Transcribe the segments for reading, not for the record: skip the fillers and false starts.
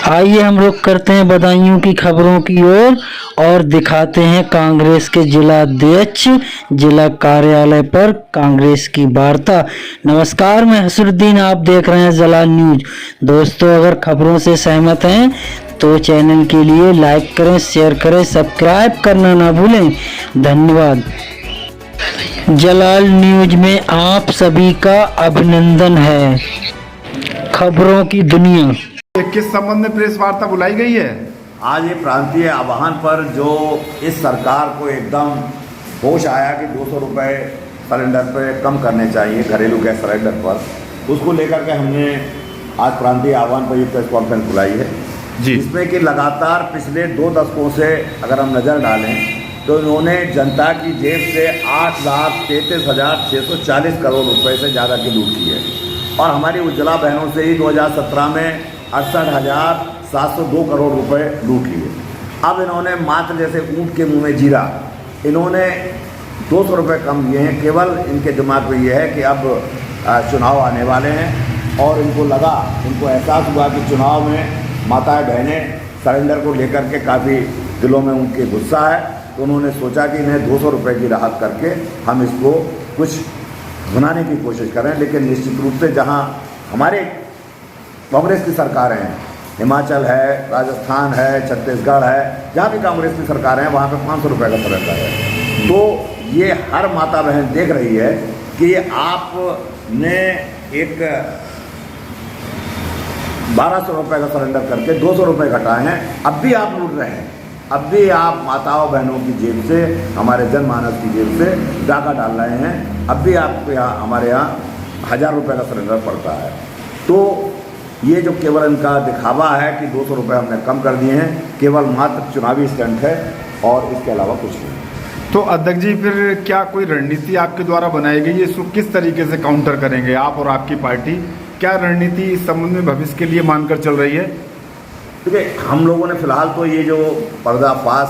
आइए हम रुख करते हैं बदायूं की खबरों की ओर और दिखाते हैं कांग्रेस के जिला अध्यक्ष जिला कार्यालय पर कांग्रेस की वार्ता। नमस्कार, मैं हसरुद्दीन, आप देख रहे हैं जलाल न्यूज। दोस्तों, अगर खबरों से सहमत हैं तो चैनल के लिए लाइक करें, शेयर करें, सब्सक्राइब करना ना भूलें। धन्यवाद। जलाल न्यूज में आप सभी का अभिनंदन है। खबरों की दुनिया। किस संबंध में प्रेस वार्ता बुलाई गई है? आज ये प्रांतीय आह्वान पर जो इस सरकार को एकदम होश आया कि 200 रुपये सिलेंडर पे कम करने चाहिए घरेलू गैस सिलेंडर पर, उसको लेकर के हमने आज प्रांतीय आह्वान पर ये प्रेस कॉन्फ्रेंस बुलाई है जी। इसमें कि लगातार पिछले 2 दशकों से अगर हम नज़र डालें तो इन्होंने जनता की जेब से 8,33,640 करोड़ रुपए से ज़्यादा की लूट की है और हमारी उज्ज्वला बहनों से ही 2017 में 68,702 करोड़ रुपए लूट लिए। अब इन्होंने मात्र जैसे ऊँट के मुंह में जीरा, इन्होंने 200 रुपये कम दिए हैं। केवल इनके दिमाग में ये है कि अब चुनाव आने वाले हैं और इनको एहसास हुआ कि चुनाव में माताएं बहनें सिलेंडर को लेकर के काफ़ी दिलों में उनके गुस्सा है, तो उन्होंने सोचा कि इन्हें 200 रुपये की राहत करके हम इसको कुछ भुनाने की कोशिश करें। लेकिन निश्चित रूप से जहाँ हमारे कांग्रेस की सरकारें हैं, हिमाचल है, राजस्थान है, छत्तीसगढ़ है, जहाँ भी कांग्रेस की सरकारें हैं वहाँ पे 500 रुपये का सिलेंडर है। तो ये हर माता बहन देख रही है कि आपने एक 1200 रुपये का सिलेंडर करके 200 रुपये घटाए हैं, अब भी आप लूट रहे हैं। अब भी आप माताओं बहनों की जेब से, हमारे जनमानस की जेब से डाका डाल रहे हैं। अब भी आपको यहाँ हमारे यहाँ 1000 रुपये का सिलेंडर पड़ता है। तो ये जो केवल इनका दिखावा है कि 200 रुपये हमने कम कर दिए हैं, केवल मात्र चुनावी स्टंट है और इसके अलावा कुछ नहीं। तो अध्यक्ष जी, फिर क्या कोई रणनीति आपके द्वारा बनाई गई है? इसको किस तरीके से काउंटर करेंगे आप और आपकी पार्टी? क्या रणनीति इस संबंध में भविष्य के लिए मानकर चल रही है? देखिए, हम लोगों ने फिलहाल तो ये जो पर्दाफाश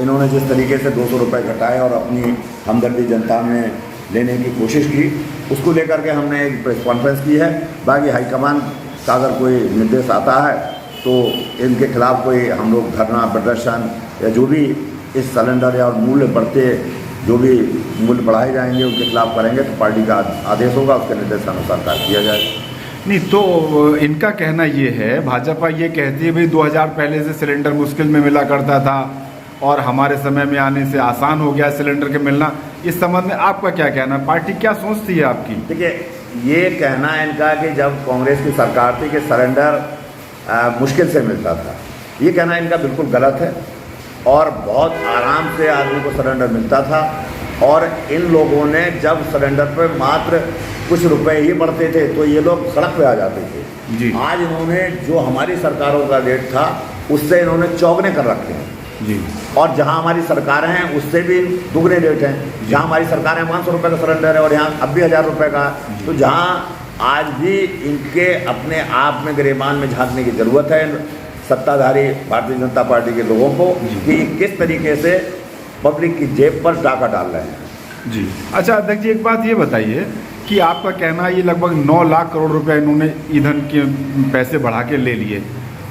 इन्होंने जिस तरीके से 200 रुपये घटाए और अपनी हमदर्दी जनता में लेने की कोशिश की, उसको लेकर के हमने एक प्रेस कॉन्फ्रेंस की है। बाकी हाईकमान का अगर कोई निर्देश आता है तो इनके खिलाफ कोई हम लोग धरना प्रदर्शन या जो भी इस सिलेंडर या मूल्य बढ़ते जो भी मूल्य बढ़ाए जाएंगे उनके खिलाफ करेंगे, तो पार्टी का आदेश होगा, उसके निर्देशानुसार कार्य किया जाए। नहीं, तो इनका कहना ये है, भाजपा ये कहती है भाई 2000 पहले से सिलेंडर मुश्किल में मिला करता था और हमारे समय में आने से आसान हो गया सिलेंडर के मिलना। इस संबंध में आपका क्या कहना है? पार्टी क्या सोचती है आपकी? देखिए, ये कहना है इनका कि जब कांग्रेस की सरकार थी कि सिलेंडर मुश्किल से मिलता था, ये कहना इनका बिल्कुल गलत है और बहुत आराम से आदमी को सिलेंडर मिलता था। और इन लोगों ने जब सिलेंडर पर मात्र कुछ रुपए ही बढ़ते थे तो ये लोग सड़क पे आ जाते थे जी। आज इन्होंने जो हमारी सरकारों का रेट था उससे इन्होंने चौगने कर रखे हैं जी। और जहां हमारी सरकारें हैं उससे भी दुगने रेट हैं। जहां हमारी सरकारें 500 रुपये का सिलेंडर है और यहाँ अब भी 1000 रुपये का, तो जहां आज भी इनके अपने आप में गिरेबान में झांकने की ज़रूरत है सत्ताधारी भारतीय जनता पार्टी के लोगों को कि किस तरीके से पब्लिक की जेब पर डाका डाल रहे हैं जी। अच्छा अध्यक्ष जी, एक बात ये बताइए कि आपका कहना है ये लगभग 9 लाख करोड़ रुपए इन्होंने ईंधन के पैसे बढ़ा के ले लिए।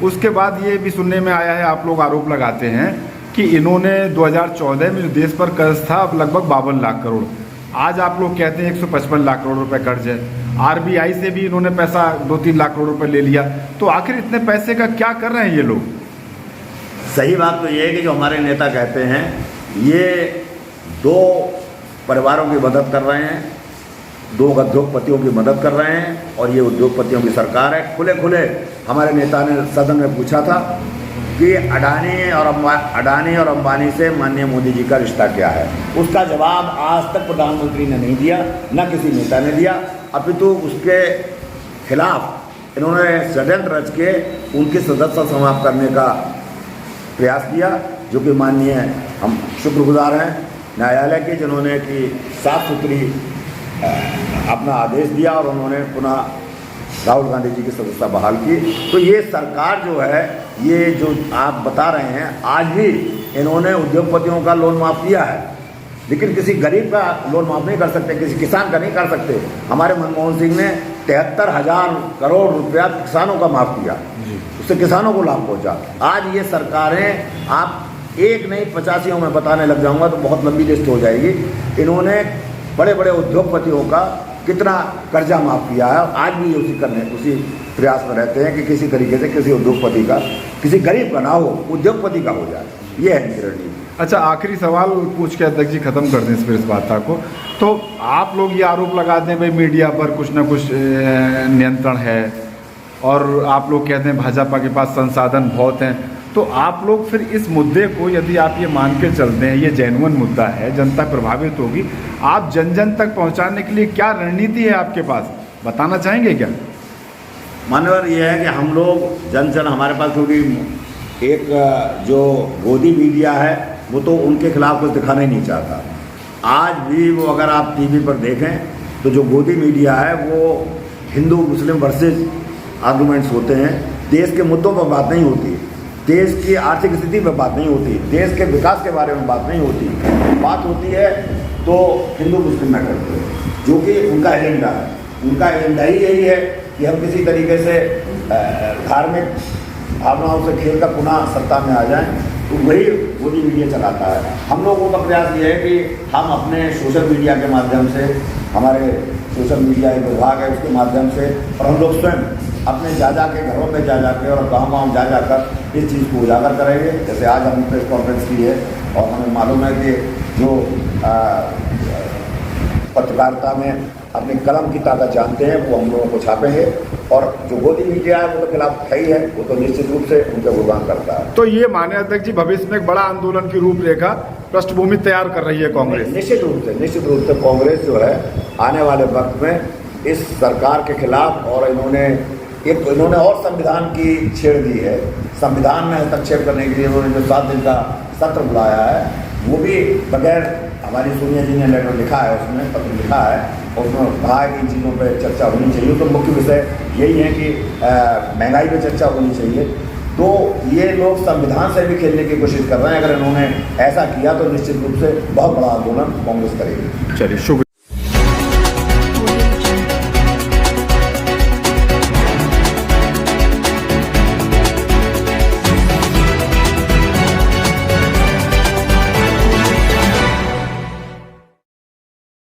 उसके बाद ये भी सुनने में आया है, आप लोग आरोप लगाते हैं कि इन्होंने 2014 में जो देश पर कर्ज था अब लगभग 52 लाख करोड़, आज आप लोग कहते हैं 155 लाख करोड़ रुपए कर्ज है। आरबीआई से भी इन्होंने पैसा 2-3 लाख करोड़ रुपए ले लिया। तो आखिर इतने पैसे का क्या कर रहे हैं ये लोग? सही बात तो ये है कि जो हमारे नेता कहते हैं ये 2 परिवारों की मदद कर रहे हैं, 2 उद्योगपतियों की मदद कर रहे हैं और ये उद्योगपतियों की सरकार है। खुले खुले हमारे नेता ने सदन में पूछा था कि अडानी और अंबानी से माननीय मोदी जी का रिश्ता क्या है। उसका जवाब आज तक प्रधानमंत्री ने नहीं दिया, न किसी नेता ने दिया, अपितु उसके खिलाफ इन्होंने षड्यंत्र रच के उनकी सदस्यता समाप्त करने का प्रयास किया, जो कि माननीय हम शुक्रगुजार हैं न्यायालय के, जिन्होंने कि साफ सुथरी अपना आदेश दिया और उन्होंने पुनः राहुल गांधी जी की सदस्यता बहाल की। तो ये सरकार जो है, ये जो आप बता रहे हैं, आज भी इन्होंने उद्योगपतियों का लोन माफ़ किया है, लेकिन किसी गरीब का लोन माफ़ नहीं कर सकते, किसी किसान का नहीं कर सकते। हमारे मनमोहन सिंह ने 73,000 करोड़ रुपया किसानों का माफ किया, उससे किसानों को लाभ पहुंचा। आज ये सरकारें, आप एक नहीं 85 में बताने लग जाऊंगा तो बहुत लंबी लिस्ट हो जाएगी, इन्होंने बड़े बड़े उद्योगपतियों का कितना कर्जा माफ किया है। आज भी उसी प्रयास में रहते हैं कि किसी तरीके से किसी उद्योगपति का, किसी गरीब का ना हो, उद्योगपति का हो जाए। ये है इनकी रणनीति। अच्छा, आखिरी सवाल पूछ के अध्यक्ष जी ख़त्म कर दें इस वार्ता को। तो आप लोग ये आरोप लगाते हैं भाई मीडिया पर कुछ ना कुछ नियंत्रण है, और आप लोग कहते हैं भाजपा के पास संसाधन बहुत हैं, तो आप लोग फिर इस मुद्दे को, यदि आप ये मान के चलते हैं ये जेन्युइन मुद्दा है, जनता प्रभावित होगी, आप जन जन तक पहुंचाने के लिए क्या रणनीति है आपके पास, बताना चाहेंगे क्या? मान्यवर, ये है कि हम लोग जन जन, हमारे पास क्योंकि एक जो गोदी मीडिया है वो तो उनके खिलाफ कुछ दिखाना ही नहीं चाहता। आज भी वो, अगर आप टीवी पर देखें तो जो गोदी मीडिया है वो हिंदू मुस्लिम वर्सेस आर्गूमेंट्स होते हैं। देश के मुद्दों पर बात नहीं होती, देश की आर्थिक स्थिति पर बात नहीं होती, देश के विकास के बारे में बात नहीं होती। बात होती है तो हिंदू मुस्लिम मैटर पर, जो कि उनका एजेंडा है। उनका एजेंडा ही यही है कि हम किसी तरीके से धार्मिक भावनाओं से खेल कर पुनः सत्ता में आ जाएं, तो वही गोदी मीडिया चलाता है। हम लोगों का प्रयास ये है कि हम अपने सोशल मीडिया के माध्यम से, हमारे सोशल मीडिया एक विभाग है उसके माध्यम से, और हम लोग स्वयं अपने जा के घरों में जा के और गाँव जा कर इस चीज़ को उजागर करेंगे। जैसे आज हमने प्रेस कॉन्फ्रेंस की है और हमें मालूम है कि जो पत्रकारिता में अपनी कलम की ताकत जानते हैं वो हम लोगों को छापेंगे, और जो गोदी मीडिया है वो तो खिलाफ है ही है, वो तो निश्चित रूप से उनका गुणगान करता है। तो ये माने अध्यक्ष जी भविष्य में एक बड़ा आंदोलन की रूपरेखा, पृष्ठभूमि तैयार कर रही है कांग्रेस? निश्चित रूप से कांग्रेस जो है आने वाले वक्त में इस सरकार के खिलाफ, और इन्होंने और संविधान की छेड़ दी है। संविधान में हस्तक्षेप करने के लिए उन्होंने जो 7 दिन का सत्र बुलाया है वो भी बगैर, हमारी सोनिया जी ने लेटर लिखा है, उसमें पत्र लिखा है और उसमें कहा है कि इन चीज़ों पर चर्चा होनी चाहिए। तो मुख्य विषय यही है कि महंगाई पर चर्चा होनी चाहिए। तो ये लोग संविधान से भी खेलने की कोशिश कर रहे हैं। अगर इन्होंने ऐसा किया तो निश्चित रूप से बहुत बड़ा आंदोलन कांग्रेस करेगी। चलिए, शुक्रिया।